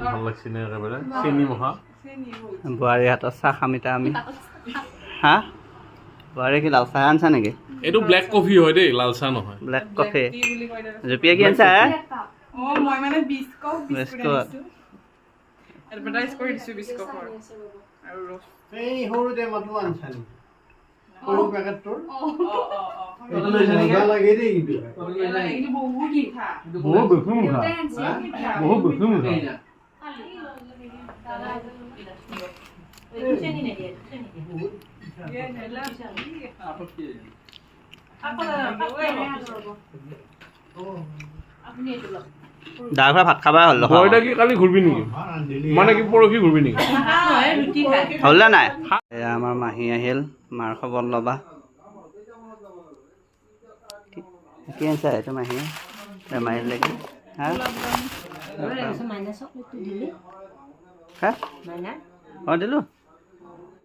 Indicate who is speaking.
Speaker 1: ভাল লাগছে নে একেবাৰে চেনি মহা
Speaker 2: বোৱাৰী হাতৰ চাহ খাম এতিয়া আমি হা বোৱাৰী কি লাল চাহ আনছা নেকি
Speaker 1: এইটো ব্লেক কফি হয় দেই লাল চাহ নহয়
Speaker 2: ব্লেক কফি জুপিয়া কি আনছা
Speaker 3: মই মানে বিস্কুট
Speaker 2: বিস্কুট
Speaker 3: এডভাৰটাইজ কৰি দিছো বিস্কুটৰ আৰু ৰস
Speaker 4: এই সৰুতে মাতো আনছানি সৰু পেকেটটোৰ
Speaker 3: এইটো
Speaker 4: লৈছা নেকি লাগে দেই কিন্তু
Speaker 3: এইটো বহুত মিঠা
Speaker 1: বহুত বেছি মুখা বহুত বেছি মুখা
Speaker 2: দাৰ ঘৰ ভাত খাবা হ'ল
Speaker 1: বৰটা কি কালি ঘূৰবি নেকি মানে কি পৰহি ঘূৰবি নেকি
Speaker 2: হ'ল নে নাই এয়া আমাৰ মাহী আহিল মাৰ খবৰ ল'বা কি আনছা এইটো মাহী বেমাৰীৰ লাগি হা হা অঁ দিলোঁ